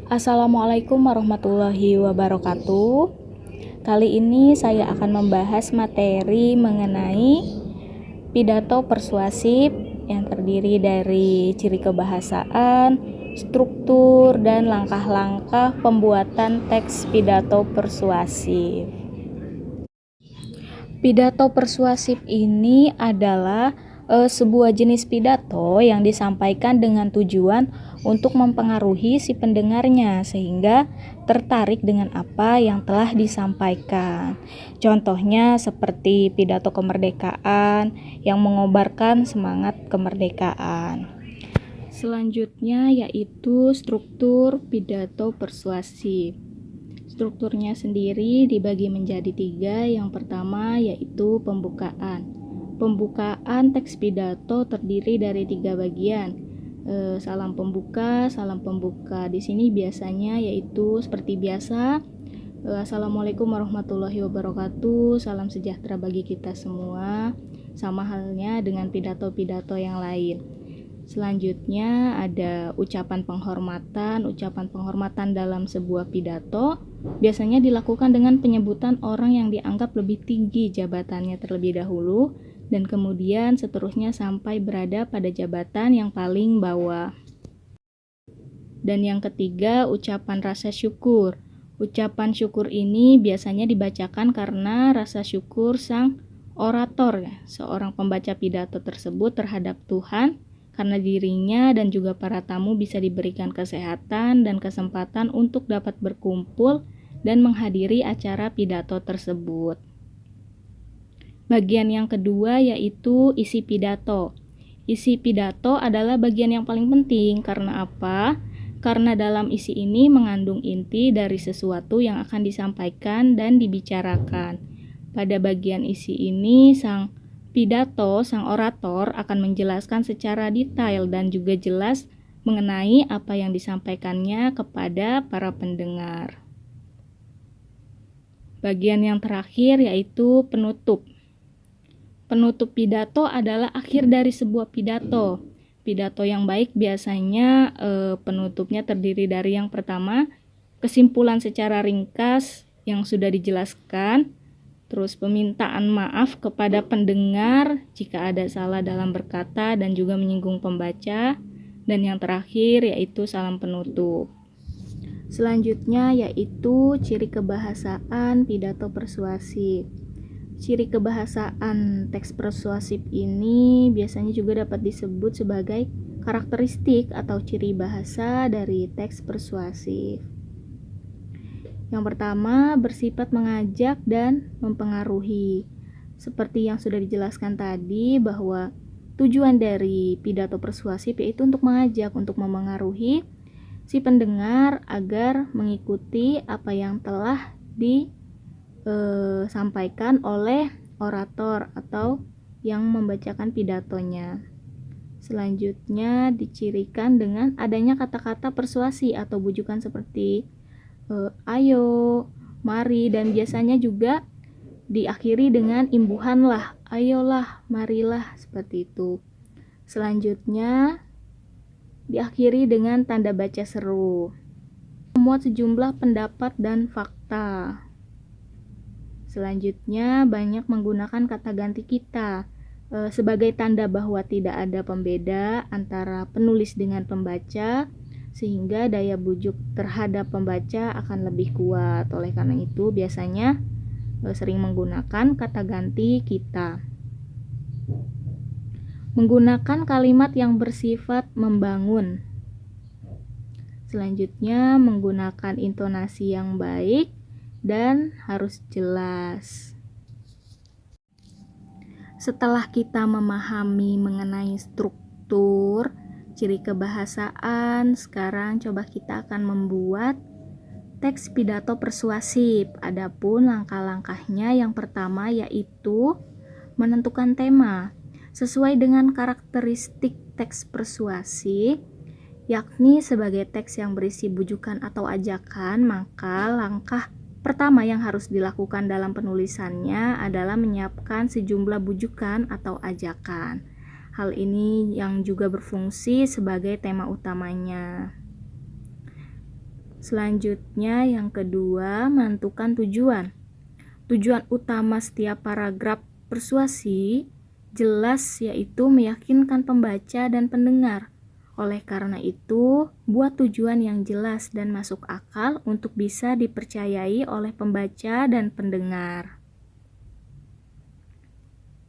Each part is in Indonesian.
Assalamualaikum warahmatullahi wabarakatuh. Kali ini saya akan membahas materi mengenai pidato persuasif yang terdiri dari ciri kebahasaan, struktur, dan langkah-langkah pembuatan teks pidato persuasif. Pidato persuasif ini adalah sebuah jenis pidato yang disampaikan dengan tujuan untuk mempengaruhi si pendengarnya sehingga tertarik dengan apa yang telah disampaikan. Contohnya seperti pidato kemerdekaan yang mengobarkan semangat kemerdekaan. Selanjutnya yaitu struktur pidato persuasif. Strukturnya sendiri dibagi menjadi 3. Yang pertama yaitu pembukaan. Pembukaan teks pidato terdiri dari 3 bagian. Salam pembuka. Di sini biasanya yaitu seperti biasa, Assalamualaikum warahmatullahi wabarakatuh, salam sejahtera bagi kita semua, sama halnya dengan pidato-pidato yang lain. Selanjutnya ada ucapan penghormatan. Ucapan penghormatan dalam sebuah pidato biasanya dilakukan dengan penyebutan orang yang dianggap lebih tinggi jabatannya terlebih dahulu dan kemudian seterusnya sampai berada pada jabatan yang paling bawah. Dan yang ketiga, ucapan rasa syukur. Ucapan syukur ini biasanya dibacakan karena rasa syukur sang orator, seorang pembaca pidato tersebut terhadap Tuhan, karena dirinya dan juga para tamu bisa diberikan kesehatan dan kesempatan untuk dapat berkumpul dan menghadiri acara pidato tersebut. Bagian yang kedua yaitu isi pidato. Isi pidato adalah bagian yang paling penting. Karena apa? Karena dalam isi ini mengandung inti dari sesuatu yang akan disampaikan dan dibicarakan. Pada bagian isi ini, sang orator akan menjelaskan secara detail dan juga jelas mengenai apa yang disampaikannya kepada para pendengar. Bagian yang terakhir yaitu penutup. Penutup pidato adalah akhir dari sebuah pidato. Pidato yang baik biasanya penutupnya terdiri dari yang pertama, kesimpulan secara ringkas yang sudah dijelaskan, terus permintaan maaf kepada pendengar jika ada salah dalam berkata dan juga menyinggung pembaca, dan yang terakhir yaitu salam penutup. Selanjutnya yaitu ciri kebahasaan pidato persuasif. Ciri kebahasaan teks persuasif ini biasanya juga dapat disebut sebagai karakteristik atau ciri bahasa dari teks persuasif. Yang pertama, bersifat mengajak dan mempengaruhi. Seperti yang sudah dijelaskan tadi bahwa tujuan dari pidato persuasif yaitu untuk mengajak, untuk memengaruhi si pendengar agar mengikuti apa yang telah disampaikan oleh orator atau yang membacakan pidatonya. Selanjutnya dicirikan dengan adanya kata-kata persuasi atau bujukan seperti ayo, mari, dan biasanya juga diakhiri dengan imbuhan lah, ayolah, marilah, seperti itu. Selanjutnya diakhiri dengan tanda baca seru. Memuat sejumlah pendapat dan fakta. Selanjutnya banyak menggunakan kata ganti kita sebagai tanda bahwa tidak ada pembeda antara penulis dengan pembaca, sehingga daya bujuk terhadap pembaca akan lebih kuat. Oleh karena itu biasanya sering menggunakan kata ganti kita. Menggunakan kalimat yang bersifat membangun. Selanjutnya menggunakan intonasi yang baik dan harus jelas. Setelah kita memahami mengenai struktur, ciri kebahasaan, sekarang coba kita akan membuat teks pidato persuasif. Adapun langkah-langkahnya yang pertama yaitu menentukan tema. Sesuai dengan karakteristik teks persuasif, yakni sebagai teks yang berisi bujukan atau ajakan, maka langkah pertama yang harus dilakukan dalam penulisannya adalah menyiapkan sejumlah bujukan atau ajakan. Hal ini yang juga berfungsi sebagai tema utamanya. Selanjutnya yang kedua, menentukan tujuan. Tujuan utama setiap paragraf persuasi jelas, yaitu meyakinkan pembaca dan pendengar. Oleh karena itu, buat tujuan yang jelas dan masuk akal untuk bisa dipercayai oleh pembaca dan pendengar.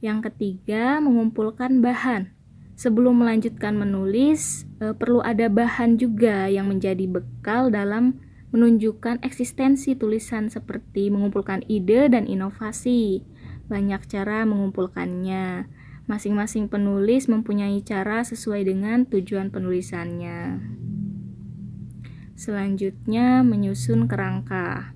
Yang ketiga, mengumpulkan bahan. Sebelum melanjutkan menulis, perlu ada bahan juga yang menjadi bekal dalam menunjukkan eksistensi tulisan, seperti mengumpulkan ide dan inovasi. Banyak cara mengumpulkannya. Masing-masing penulis mempunyai cara sesuai dengan tujuan penulisannya. Selanjutnya, menyusun kerangka.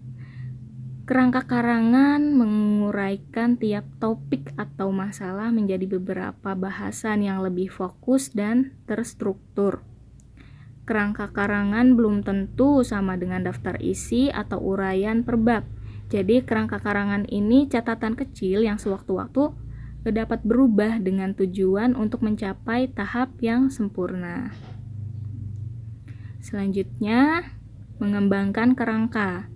Kerangka karangan menguraikan tiap topik atau masalah menjadi beberapa bahasan yang lebih fokus dan terstruktur. Kerangka karangan belum tentu sama dengan daftar isi atau uraian per bab. Jadi kerangka karangan ini catatan kecil yang sewaktu-waktu dapat berubah dengan tujuan untuk mencapai tahap yang sempurna. Selanjutnya, mengembangkan kerangka.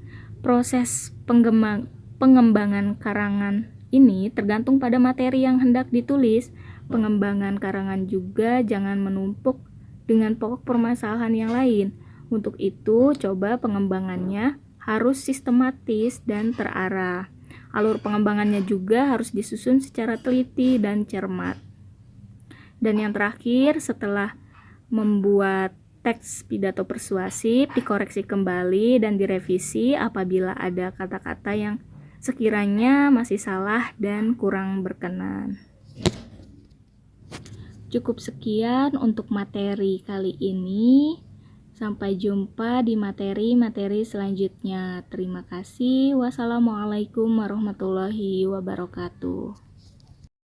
Proses pengembangan karangan ini tergantung pada materi yang hendak ditulis. Pengembangan karangan juga jangan menumpuk dengan pokok permasalahan yang lain. Untuk itu, coba pengembangannya harus sistematis dan terarah. Alur pengembangannya juga harus disusun secara teliti dan cermat. Dan yang terakhir, setelah membuat teks pidato persuasif, dikoreksi kembali dan direvisi apabila ada kata-kata yang sekiranya masih salah dan kurang berkenan. Cukup sekian untuk materi kali ini. Sampai jumpa di materi-materi selanjutnya. Terima kasih. Wassalamualaikum warahmatullahi wabarakatuh.